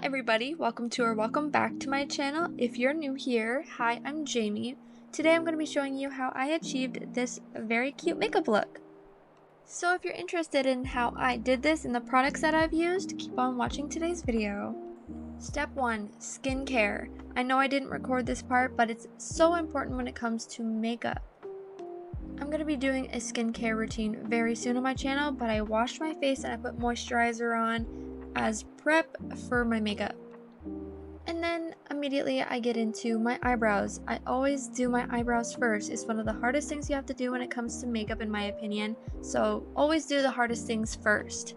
everybody, welcome to or welcome back to my channel. If you're new here, hi, I'm Jamie. Today I'm going to be showing you how I achieved this very cute makeup look. So if you're interested in how I did this and the products that I've used, keep on watching today's video. Step 1. Skincare. I know I didn't record this part, but it's so important when it comes to makeup. I'm going to be doing a skincare routine very soon on my channel, but I washed my face and I put moisturizer on as prep for my makeup. And then immediately I get into my eyebrows. I always do my eyebrows first. It's one of the hardest things you have to do when it comes to makeup in my opinion, so always do the hardest things first.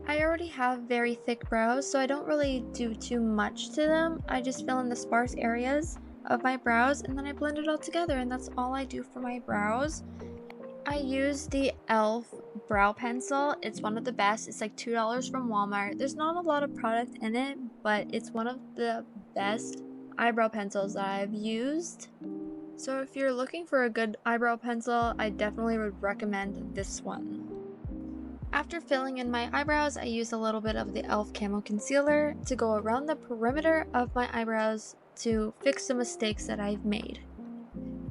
I already have very thick brows, so I don't really do too much to them. I just fill in the sparse areas of my brows and then I blend it all together, and that's all I do for my brows. I use the e.l.f. brow pencil. It's one of the best. It's like $2 from Walmart. There's not a lot of product in it, but it's one of the best eyebrow pencils that I've used. So if you're looking for a good eyebrow pencil, I definitely would recommend this one. After filling in my eyebrows, I use a little bit of the e.l.f. Camo concealer to go around the perimeter of my eyebrows to fix the mistakes that I've made.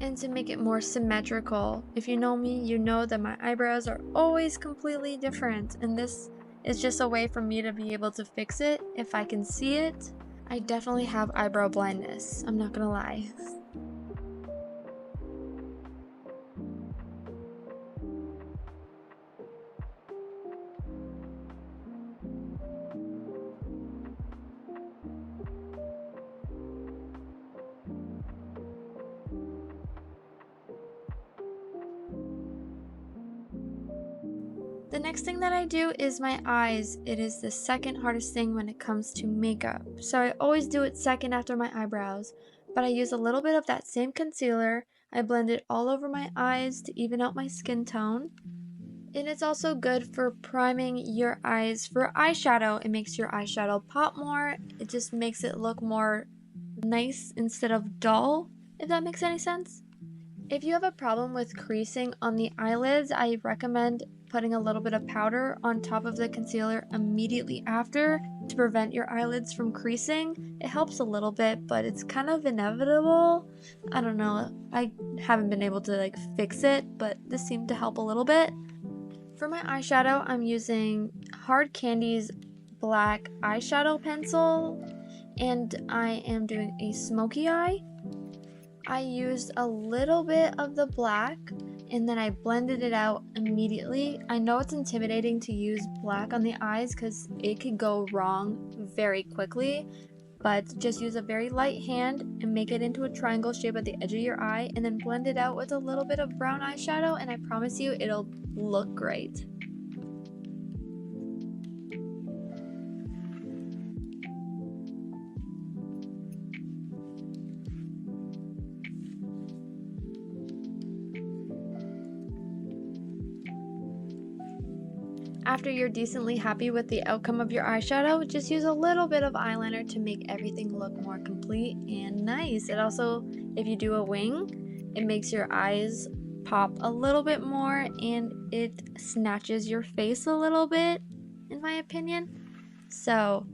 And to make it more symmetrical. If you know me, you know that my eyebrows are always completely different, and this is just a way for me to be able to fix it if I can see it. I definitely have eyebrow blindness, I'm not gonna lie. The next thing that I do is my eyes. It is the second hardest thing when it comes to makeup. So I always do it second after my eyebrows. But I use a little bit of that same concealer. I blend it all over my eyes to even out my skin tone. And it's also good for priming your eyes for eyeshadow. It makes your eyeshadow pop more. It just makes it look more nice instead of dull, if that makes any sense. If you have a problem with creasing on the eyelids, I recommend putting a little bit of powder on top of the concealer immediately after to prevent your eyelids from creasing. It helps a little bit, but it's kind of inevitable. I don't know, I haven't been able to fix it, but this seemed to help a little bit. For my eyeshadow, I'm using Hard Candy's black eyeshadow pencil, and I am doing a smoky eye. I used a little bit of the black and then I blended it out immediately. I know it's intimidating to use black on the eyes because it could go wrong very quickly, but just use a very light hand and make it into a triangle shape at the edge of your eye and then blend it out with a little bit of brown eyeshadow, and I promise you it'll look great. After you're decently happy with the outcome of your eyeshadow, just use a little bit of eyeliner to make everything look more complete and nice. It also, if you do a wing, it makes your eyes pop a little bit more and it snatches your face a little bit, in my opinion. So,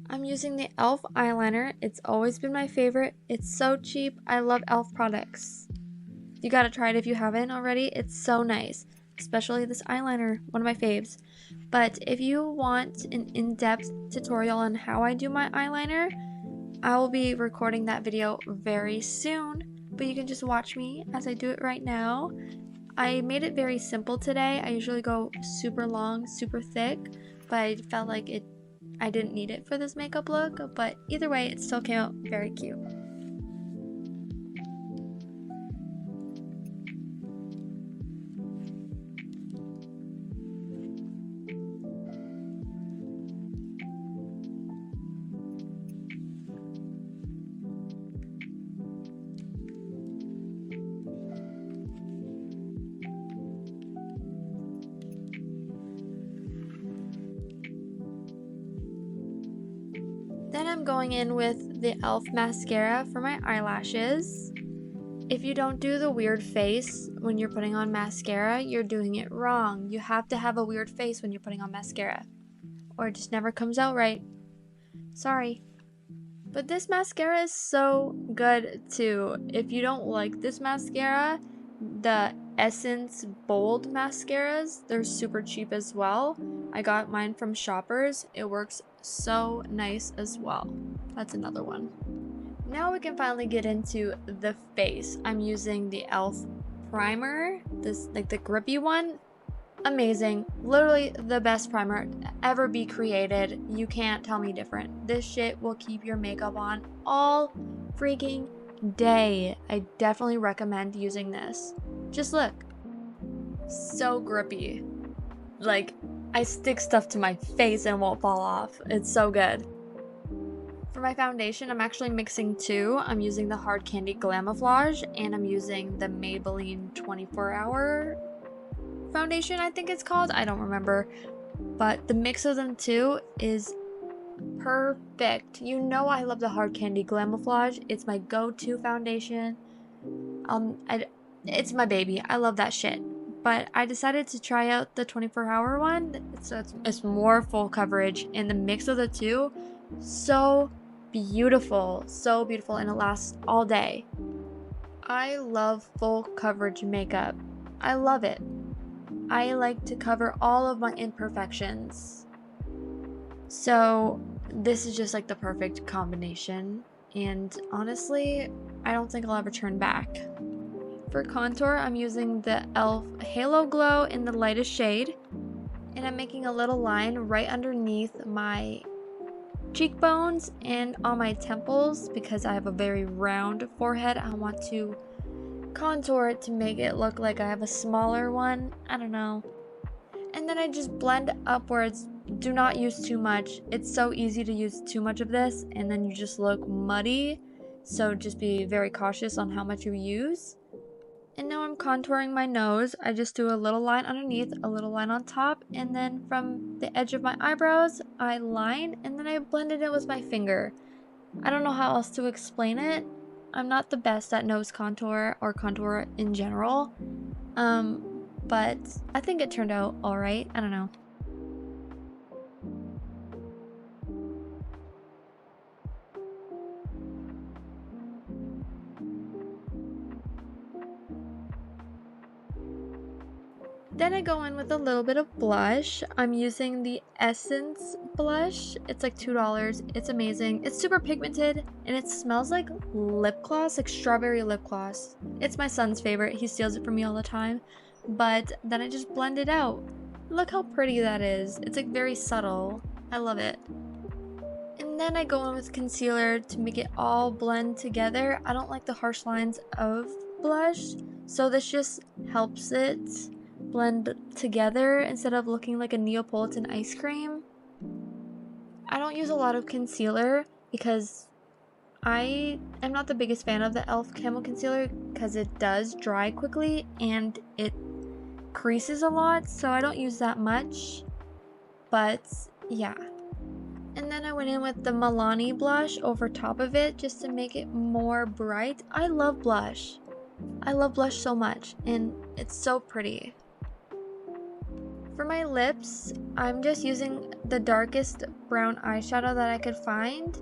I'm using the e.l.f. eyeliner. It's always been my favorite. It's so cheap. I love e.l.f. products. You gotta try it if you haven't already. It's so nice. Especially this eyeliner, one of my faves. But if you want an in-depth tutorial on how I do my eyeliner, I will be recording that video very soon, but you can just watch me as I do it right now. I made it very simple today. I usually go super long, super thick, but I felt like I didn't need it for this makeup look, but either way, it still came out very cute. Then I'm going in with the e.l.f. mascara for my eyelashes. If you don't do the weird face when you're putting on mascara, you're doing it wrong. You have to have a weird face when you're putting on mascara, or it just never comes out right. Sorry. But this mascara is so good too. If you don't like this mascara, the Essence Bold mascaras, they're super cheap as well. I got mine from Shoppers. It works so nice as well. That's another one. Now we can finally get into the face. I'm using the e.l.f. primer, this like the grippy one. Amazing, literally the best primer ever be created. You can't tell me different. This shit will keep your makeup on all freaking day. I definitely recommend using this. Just look, so grippy. Like, I stick stuff to my face and it won't fall off. It's so good. For my foundation, I'm actually mixing two. I'm using the Hard Candy Glamoflage and I'm using the Maybelline 24-hour foundation, I think it's called. I don't remember. But the mix of them two is perfect. You know I love the Hard Candy Glamoflage. It's my go-to foundation. It's my baby. I love that shit. But I decided to try out the 24-hour one. So it's more full coverage, and the mix of the two, so beautiful. So beautiful, and it lasts all day. I love full coverage makeup. I love it. I like to cover all of my imperfections. So this is just like the perfect combination. And honestly, I don't think I'll ever turn back. For contour, I'm using the e.l.f. Halo Glow in the lightest shade. And I'm making a little line right underneath my cheekbones and on my temples because I have a very round forehead. I want to contour it to make it look like I have a smaller one. I don't know. And then I just blend upwards. Do not use too much. It's so easy to use too much of this and then you just look muddy. So just be very cautious on how much you use. And now I'm contouring my nose. I just do a little line underneath, a little line on top, and then from the edge of my eyebrows, I line and then I blend it in with my finger. I don't know how else to explain it. I'm not the best at nose contour or contour in general, but I think it turned out alright. I don't know. Then I go in with a little bit of blush. I'm using the Essence blush. It's like $2. It's amazing. It's super pigmented and it smells like lip gloss, like strawberry lip gloss. It's my son's favorite. He steals it from me all the time. But then I just blend it out. Look how pretty that is. It's like very subtle. I love it. And then I go in with concealer to make it all blend together. I don't like the harsh lines of blush, so this just helps it blend together instead of looking like a Neapolitan ice cream. I don't use a lot of concealer because I am not the biggest fan of the e.l.f. Camo concealer because it does dry quickly and it creases a lot, so I don't use that much. But yeah. And then I went in with the Milani blush over top of it just to make it more bright. I love blush. I love blush so much and it's so pretty. For my lips, I'm just using the darkest brown eyeshadow that I could find,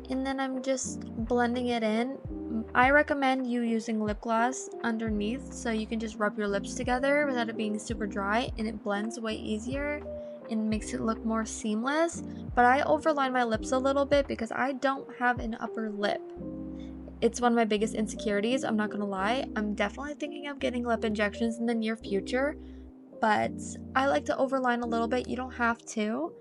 and then I'm just blending it in. I recommend you using lip gloss underneath so you can just rub your lips together without it being super dry, and it blends way easier and makes it look more seamless. But I overline my lips a little bit because I don't have an upper lip. It's one of my biggest insecurities, I'm not gonna lie. I'm definitely thinking of getting lip injections in the near future, but I like to overline a little bit. You don't have to.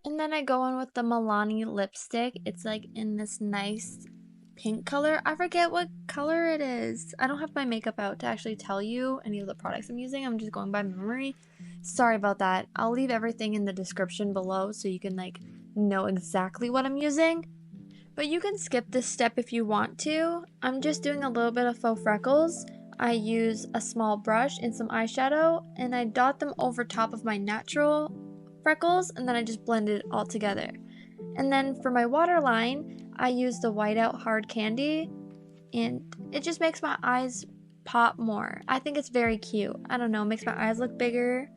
And then I go in with the Milani lipstick. It's like in this nice pink color. I forget what color it is. I don't have my makeup out to actually tell you any of the products I'm using. I'm just going by memory. Sorry about that. I'll leave everything in the description below so you can like know exactly what I'm using. But you can skip this step if you want to. I'm just doing a little bit of faux freckles. I use a small brush and some eyeshadow and I dot them over top of my natural freckles and then I just blend it all together. And then for my waterline, I use the whiteout hard candy and it just makes my eyes pop more. I think it's very cute. I don't know, it makes my eyes look bigger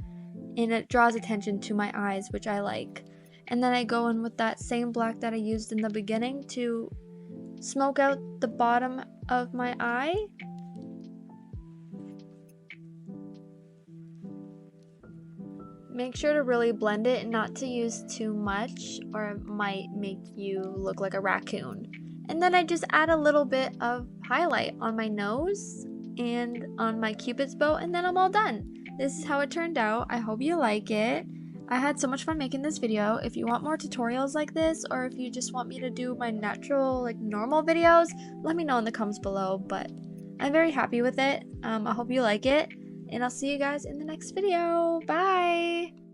and it draws attention to my eyes, which I like. And then I go in with that same black that I used in the beginning to smoke out the bottom of my eye. Make sure to really blend it and not to use too much, or it might make you look like a raccoon. And then I just add a little bit of highlight on my nose and on my cupid's bow, and then I'm all done. This is how it turned out. I hope you like it. I had so much fun making this video. If you want more tutorials like this, or if you just want me to do my natural, like normal videos, let me know in the comments below. But I'm very happy with it. I hope you like it. And I'll see you guys in the next video. Bye!